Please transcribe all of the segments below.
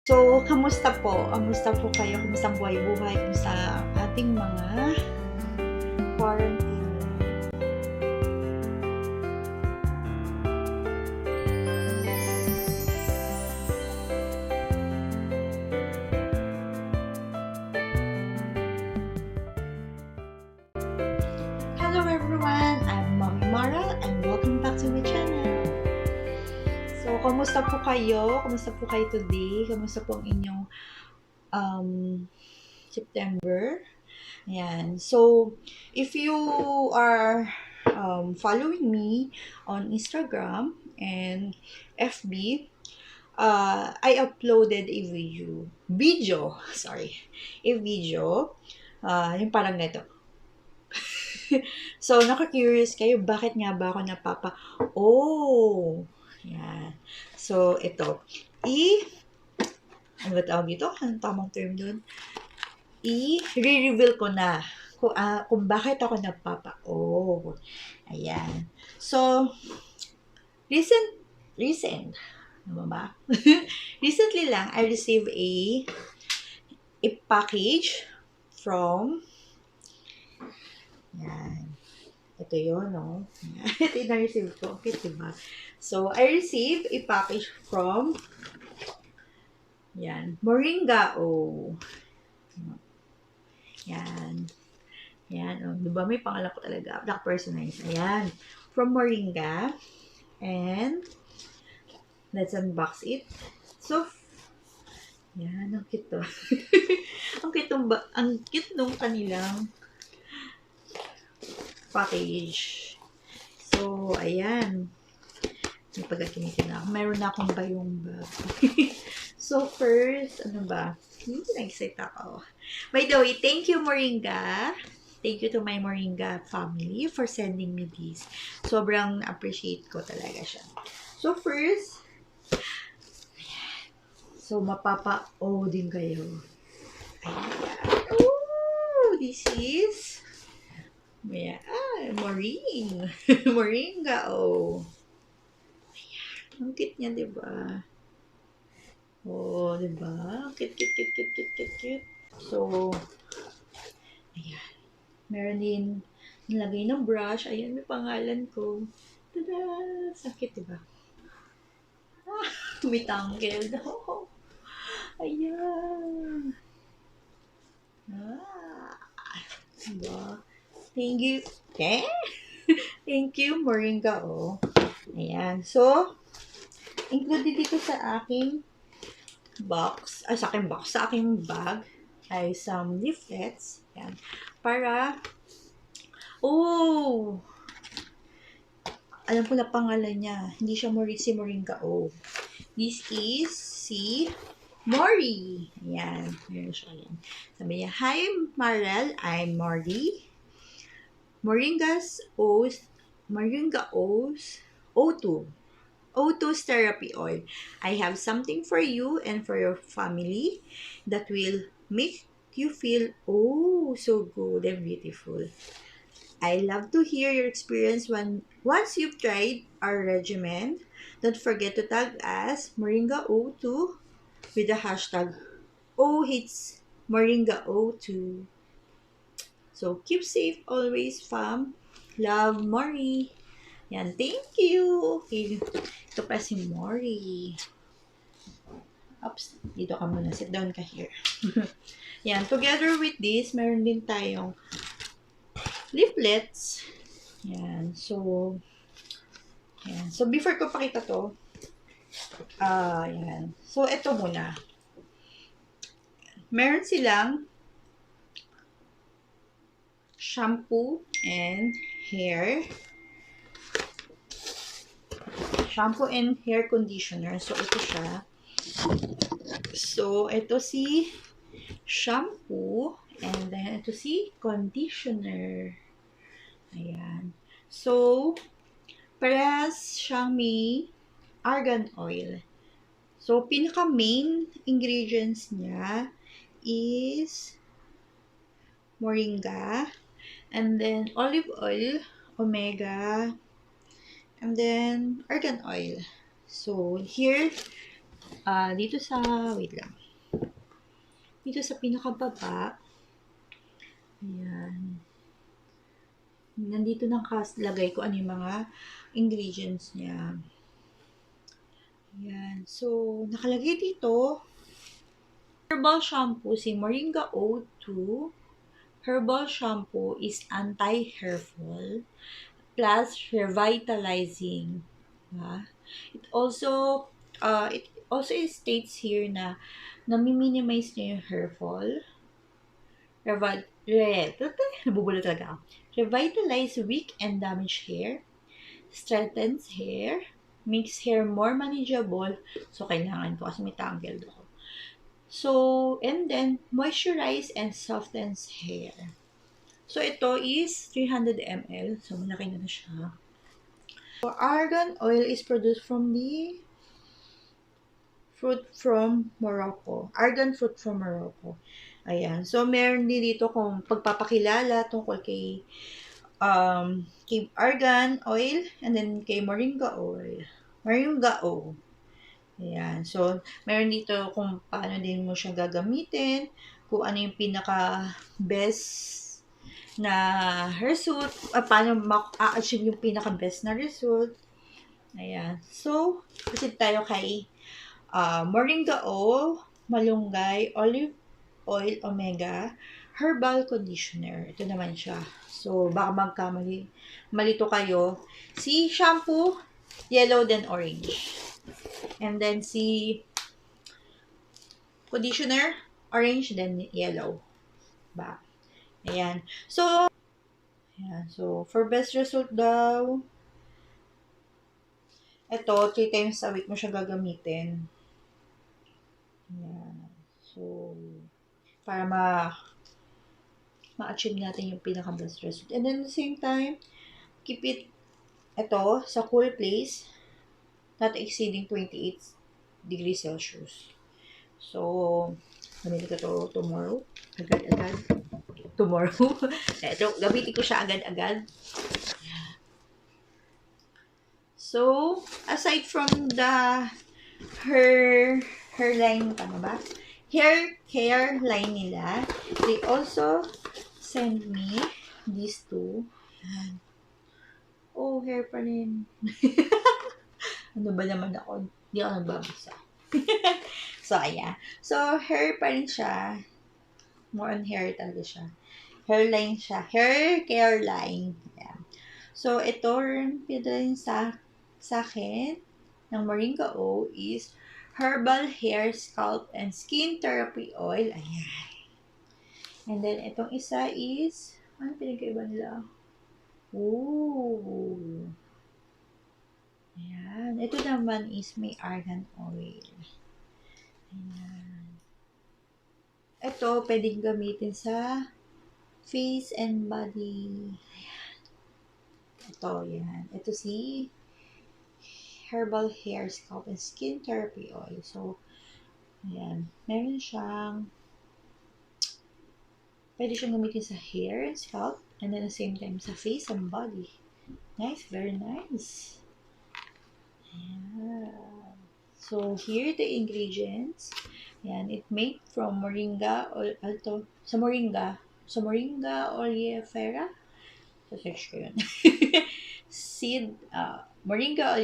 So, kamusta po? Kamusta po kayo? Kamusta ang buhay-buhay? Kamusta ang ating mga quarantine? Hello everyone! I'm Mommy Marel and welcome back to my channel. So, kamusta po kayo? Kamusta po kayo today? Kamusta po ang inyong September? Ayan. So, if you are following me on Instagram and FB, I uploaded a video, yung parang neto. So, naka-curious kayo, bakit nga ba ako yan. So, ito. Ano ba tawag dito? Anong tamang term dun? I-reveal ko na kung bakit ako Ayan. So, recent, ano ba? Recently lang, I received a package from, yan. Ito yun, no? Ito yung na-receive ko. Okay, diba? So, I received a package from, yan, Moringa. Yan. Yan, diba? May pangalan ko talaga. Personalized. Ayan. From Moringa. And, let's unbox it. So, yan, ang cute to. ang cute nung kanilang package. So, ayan. May pagkakinitin na ako. Meron na akong bayong bag. So, first, ano ba? Nag-excite ako. By the way, thank you, Moringa. Thank you to my Moringa family for sending me this. Sobrang appreciate ko talaga siya. So, first, so, din kayo. Ayan. Oh, this is Moringa, Ayan. Ang cute niya, diba? Diba? Cute. So, ayan. Meron din nilagay ng brush. Ayan, may pangalan ko. Tada! Sakit, diba? May tangle. Ayan. Diba? Thank you. Thank you, Moringa, Ayan. So, included dito sa aking sa aking bag ay some leaflets. Ayan. Para, alam ko na pangalan niya. Hindi siya si Moringa, This is si Mori. Ayan. Meron siya yan. Sabi niya, hi, Marel. I'm Mori. Moringa O2's therapy oil. I have something for you and for your family that will make you feel so good and beautiful. I love to hear your experience once you've tried our regimen. Don't forget to tag us Moringa O2 with the hashtag #Moringa O2. So keep safe always, fam. Love, Mori. Yan, thank you. Okay. Ito pa si Mori. Oops, dito ka muna. Sit down ka here. Yan, together with this, meron din tayong leaflets. Yan, so, before ko pakita to, yan. So, ito muna. Meron silang shampoo and hair conditioner. So, ito siya. So, ito si shampoo and then ito si conditioner. Ayan. So, parehas siyang may argan oil. So, pinaka-main ingredients niya is moringa, and then olive oil, omega, and then argan oil. So, here, Dito sa, wait lang. Dito sa pinakababa, ayan. Nandito nakalagay ko ano yung mga ingredients niya. Ayan. So, nakalagay dito, herbal shampoo, si Moringa O2. Herbal shampoo is anti-hair fall plus revitalizing. It also states here na nami-minimize niya yung hair fall. Nabubula talaga ako. Revitalize weak and damaged hair. Strengthens hair. Makes hair more manageable. So, kailangan ko kasi may tangled ako. So, and then, moisturize and softens hair. So, ito is 300 ml. So, malaki na siya. So, argan oil is produced from the fruit from Morocco. Argan fruit from Morocco. Ayan. So, meron din dito kung pagpapakilala tungkol kay argan oil and then kay moringa oil. Moringa O. Ayan. So, meron dito kung paano din mo siya gagamitin, kung ano yung pinaka-best na result, paano ma-achieve yung pinaka-best na result. Ayan. So, proceed tayo kay Moringa O, Malunggay, Olive Oil Omega, Herbal Conditioner. Ito naman siya. So, baka malito kayo. Si shampoo, yellow then orange. And then si conditioner, orange then yellow. Ba? Ayan. So, for best result daw, ito, 3 times a week mo siya gagamitin. Ayan. So, para ma-achieve natin yung pinaka-best result. And then, at the same time, keep it, ito, sa cool place, not exceeding 28 degrees Celsius. So, gamitin ko to tomorrow. Agad-agad. Tomorrow. Ito, gamitin ko siya agad-agad. So, aside from the hairline, hair care line nila, they also send me these two. Oh, hair pa rin. Ano ba naman ako? Hindi ako nagbabasa. So, ayan. So, hair pa rin siya. More on hair talaga siya. Hairline siya. Hair care line. Ayan. So, ito rin pinadala sa akin ng Moringa O is Herbal Hair, Scalp, and Skin Therapy Oil. Ayan. And then, itong isa is, ano pinagkaiba nila? Ooh. Ayan. Ito naman is may argan oil. Ayan. Ito, pwedeng gamitin sa face and body. Ayan. Ito, yan. Ito si Herbal Hair, Scalp, and Skin Therapy Oil. So, ayan. Meron siyang pwede siyang gamitin sa hair and scalp and then at the same time sa face and body. Nice. Very nice. Ayan. So, here the ingredients. Ayan. It made from moringa sa moringa oleifera. So, search ko yun. Seed, moringa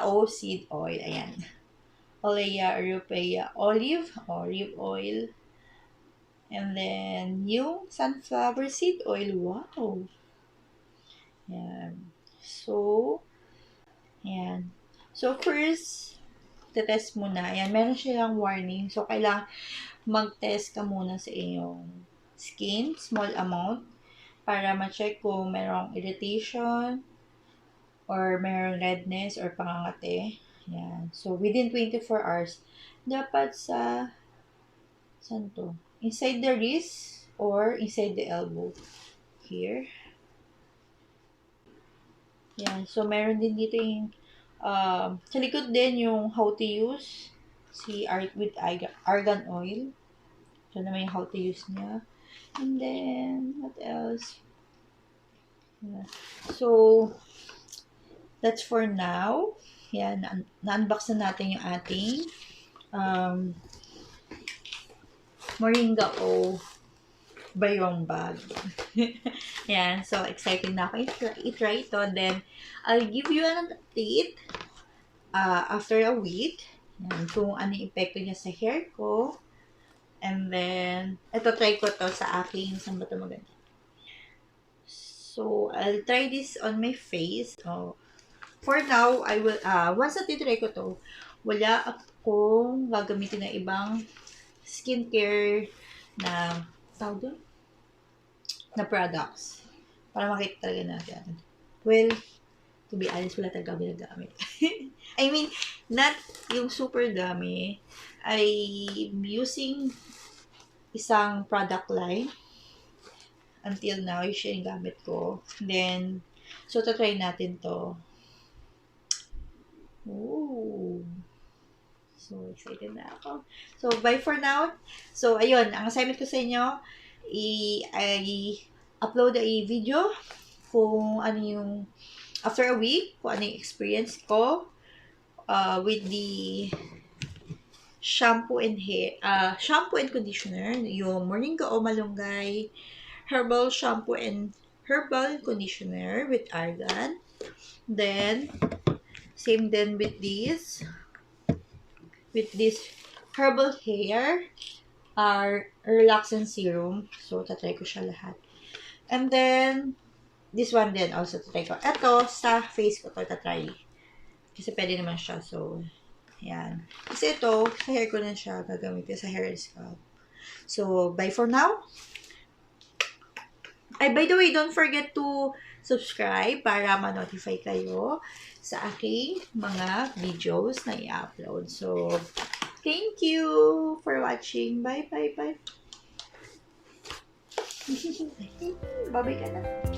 o seed oil. Ayan. Olea europea olive oil. And then, yung sunflower seed oil. Wow! Ayan. So, ayan. So, first, test muna. Ayan, meron silang warning. So, kailangan mag-test ka muna sa iyong skin, small amount, para ma-check kung merong irritation, or merong redness, or pangangate. Ayan. So, within 24 hours, dapat saan to? Inside the wrist or inside the elbow. Here. Yan. So, meron din dito yung sa likod din yung how to use with argan oil. So, naman yung how to use niya. And then, what else? Yeah. So, that's for now. Yan. Na-unbox na natin yung ating um, moringa o bayong bag. Yan. So, excited na ako i-try ito. Then, I'll give you an update after a week. Yan. Kung ano yung epekto niya sa hair ko. And then, ito try ko to sa aking, saan ba ito maganda? So, I'll try this on my face. Oh. For now, I will, once na titry ko to, wala akong gagamitin na ibang skincare na, tawag doon? Na products. Para makita talaga natin. Well, to be honest, wala talaga kami nagamit. I mean, not yung super dami. I'm using isang product line. Until now, yung siya yung gamit ko. Then, so, try natin to. Ooh. So, excited na ako. So, bye for now. So, ayun. Ang assignment ko sa inyo, i-upload a video kung ano yung after a week, kung ano yung experience ko with the shampoo and conditioner, yung Moringa o Malunggay herbal shampoo and herbal conditioner with argan. Then, same then with this herbal hair relaxant serum. So, tatry ko siya lahat. And then, this one din also tatry ko. Ito, sa face ko to tatry. Kasi pwede naman siya. So, yan. Kasi ito, sa hair ko na siya gagamitin sa hair and scalp. So, bye for now. By the way, don't forget to subscribe para ma-notify kayo sa aking mga videos na i-upload. So, thank you for watching. Bye, bye, bye. Bye-bye ka na.